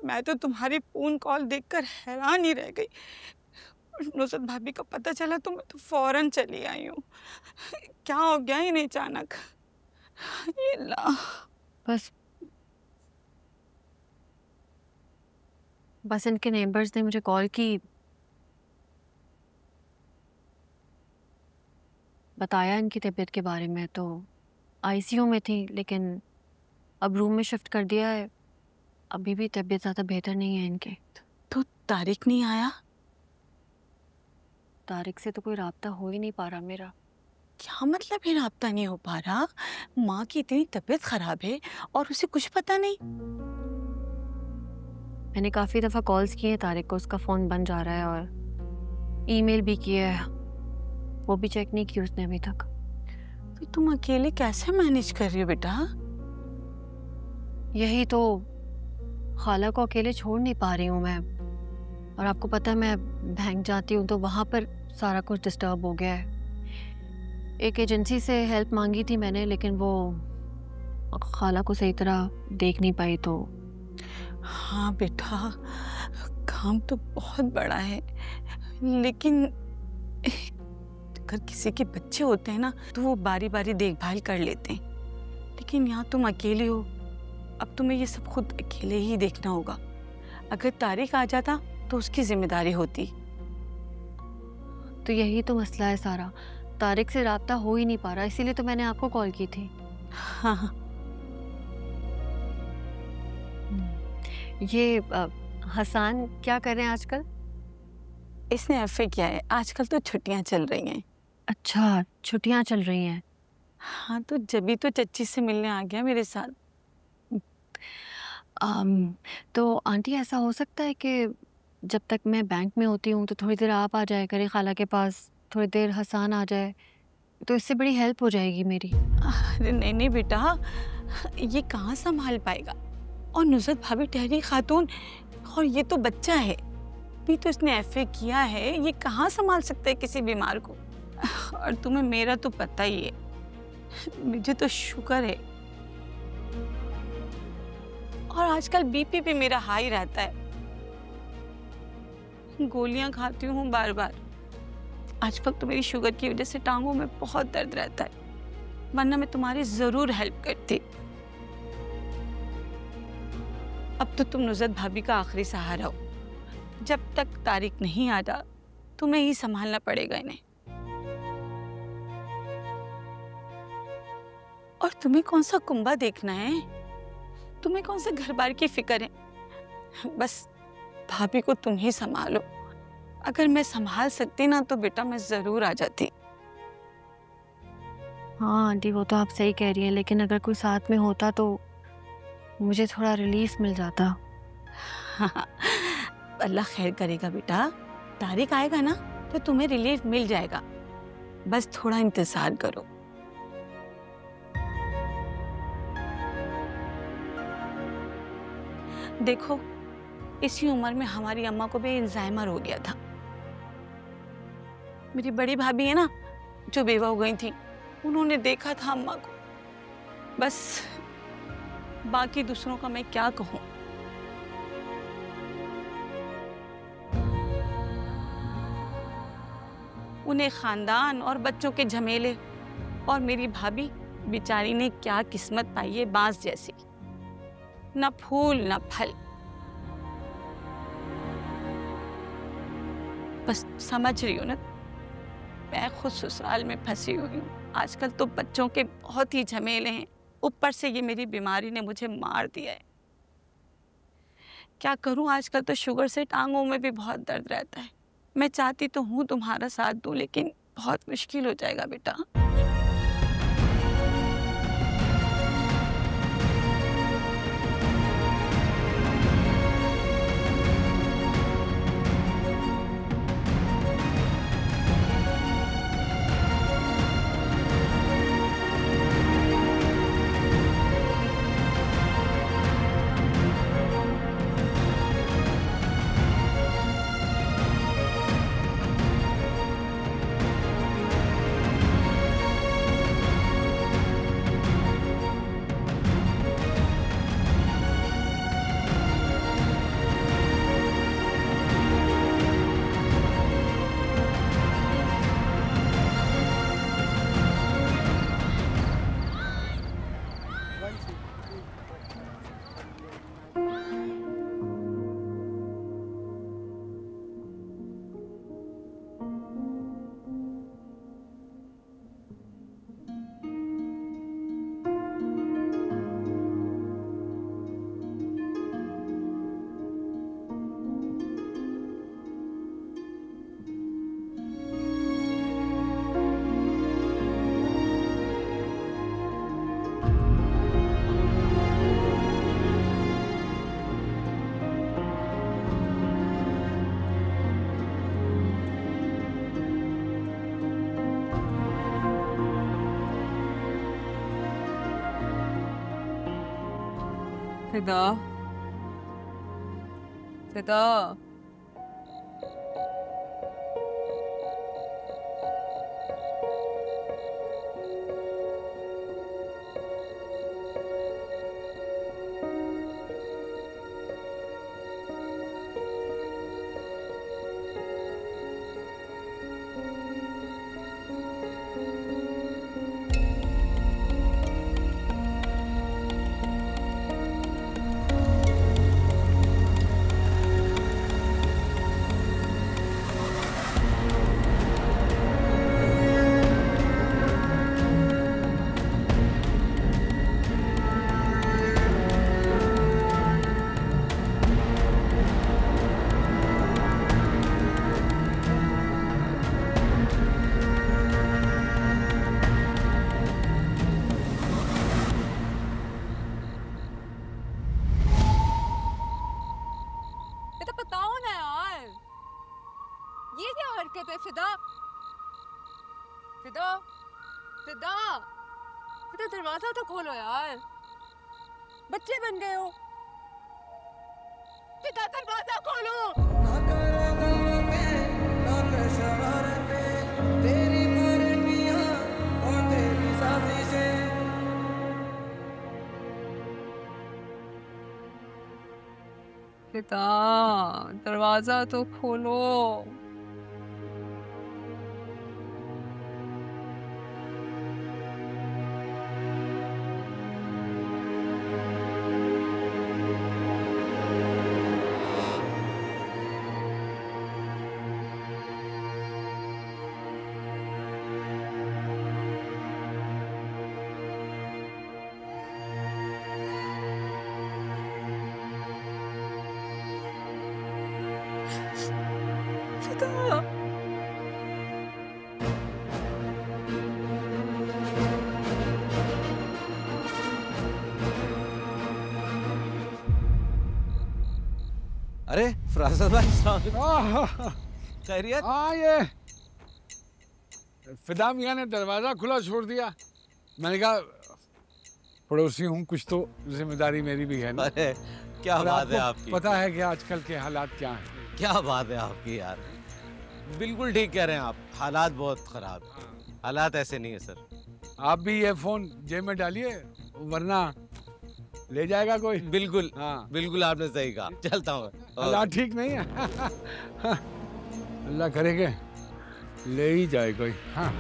मैं तो तुम्हारी फोन कॉल देखकर हैरान ही रह गई। नुसरत भाभी का पता चला तो मैं तो फौरन चली आई हूँ। क्या हो गया इन्हें अचानक? ये अल्लाह। बस इनके नेबर्स ने मुझे कॉल की, बताया इनकी तबीयत के बारे में। तो आईसीयू में थी, लेकिन अब रूम में शिफ्ट कर दिया है। अभी भी तबीयत ज़्यादा बेहतर नहीं है इनके। तो तारिक नहीं आया? तारिक से तो कोई राब्ता हो ही नहीं पा रहा मेरा। क्या मतलब है राब्ता नहीं हो पा रहा? माँ की इतनी तबीयत खराब है और उसे कुछ पता नहीं? मैंने काफ़ी दफ़ा कॉल्स किए हैं तारिक को, उसका फ़ोन बंद जा रहा है, और ईमेल भी किया है, वो भी चेक नहीं की उसने अभी तक। तो तुम अकेले कैसे मैनेज कर रही हो बेटा? यही तो, खाला को अकेले छोड़ नहीं पा रही हूँ मैं। और आपको पता है, मैं बैंक जाती हूँ तो वहाँ पर सारा कुछ डिस्टर्ब हो गया है। एक एजेंसी से हेल्प मांगी थी मैंने, लेकिन वो खाला को सही तरह देख नहीं पाई। तो हाँ बेटा, काम तो बहुत बड़ा है, लेकिन अगर किसी के बच्चे होते हैं ना तो वो बारी बारी देखभाल कर लेते हैं, लेकिन यहाँ तुम अकेली हो। अब तुम्हें ये सब खुद अकेले ही देखना होगा। अगर तारिक आ जाता तो उसकी जिम्मेदारी होती। तो यही तो मसला है सारा, तारिक से राब्ता हो ही नहीं पा रहा, इसीलिए तो मैंने आपको कॉल की थी। हाँ हाँ। ये हसान क्या कर रहे हैं आजकल? इसने एफए किया है, आजकल तो छुट्टियां चल रही हैं। अच्छा, छुट्टियां चल रही हैं। हाँ, तो जभी तो चच्ची से मिलने आ गया मेरे साथ। तो आंटी, ऐसा हो सकता है कि जब तक मैं बैंक में होती हूँ तो थोड़ी देर आप आ जाया करें खाला के पास, थोड़ी देर हसान आ जाए, तो इससे बड़ी हेल्प हो जाएगी मेरी। अरे नहीं नहीं बेटा, ये कहाँ संभाल पाएगा? और नुसरत भाभी ठहरी खातून, और ये तो बच्चा है, भी तो इसने एफए किया है, ये कहाँ संभाल सकता है किसी बीमार को? और तुम्हें मेरा तो पता ही है, मुझे तो शुगर है और आजकल बीपी भी मेरा हाई रहता है। गोलियां खाती हूँ बार बार। आजकल तो मेरी शुगर की वजह से टांगों में बहुत दर्द रहता है, वरना मैं तुम्हारी जरूर हेल्प करती। अब तो तुम नुसरत भाभी का आखिरी सहारा हो। जब तक तारिक नहीं आता तुम्हें ही संभालना पड़ेगा इन्हें। और तुम्हें कौन सा कुंबा देखना है? तुम्हें कौन सा घर बार की फिक्र है? बस भाभी को तुम ही संभालो। अगर मैं संभाल सकती ना तो बेटा मैं जरूर आ जाती। हाँ आंटी, वो तो आप सही कह रही हैं, लेकिन अगर कोई साथ में होता तो मुझे थोड़ा रिलीफ मिल जाता। हाँ, अल्लाह खैर करेगा बेटा। तारिक आएगा ना तो तुम्हें रिलीफ मिल जाएगा, बस थोड़ा इंतजार करो। देखो, इसी उम्र में हमारी अम्मा को भी अल्जाइमर हो गया था। मेरी बड़ी भाभी है ना, जो बेवा हो गई थी, उन्होंने देखा था अम्मा को। बस बाकी दूसरों का मैं क्या कहूँ। उन्हें खानदान और बच्चों के झमेले, और मेरी भाभी बेचारी ने क्या किस्मत पाई है, बांस जैसी, न फूल न फल। बस समझ रही हो ना, मैं खुद ससुराल में फंसी हुई हूँ। आजकल तो बच्चों के बहुत ही झमेले हैं, ऊपर से ये मेरी बीमारी ने मुझे मार दिया है। क्या करूँ, आजकल तो शुगर से टांगों में भी बहुत दर्द रहता है। मैं चाहती तो हूँ तुम्हारा साथ दूँ, लेकिन बहुत मुश्किल हो जाएगा बेटा। फिदा, फिदा, बताओ ना यार, ये क्या हरकत है? फिदा, फिदा, फिदा, फिदा, दरवाजा तो खोलो यार, बच्चे बन गए हो। फिदा, दरवाजा खोलो। फिदा, दरवाजा तो खोलो। फिदा, अरे फरासत भाई, खैरियत? हाँ, ये फिदा मियाँ ने दरवाजा खुला छोड़ दिया। मैंने कहा पड़ोसी हूँ, कुछ तो जिम्मेदारी मेरी भी है ना। अरे क्या बात है आपकी। पता है कि आजकल के हालात क्या हैं। क्या बात है आपकी यार, बिल्कुल ठीक कह रहे हैं आप। हालात बहुत खराब हैं। हालात ऐसे नहीं है सर। आप भी ये फोन जेब में डालिए, वरना ले जाएगा कोई। बिल्कुल, हाँ बिल्कुल आपने सही कहा। चलता हूँ। हालात ठीक नहीं है। अल्लाह करेगा ले ही जाए कोई। हाँ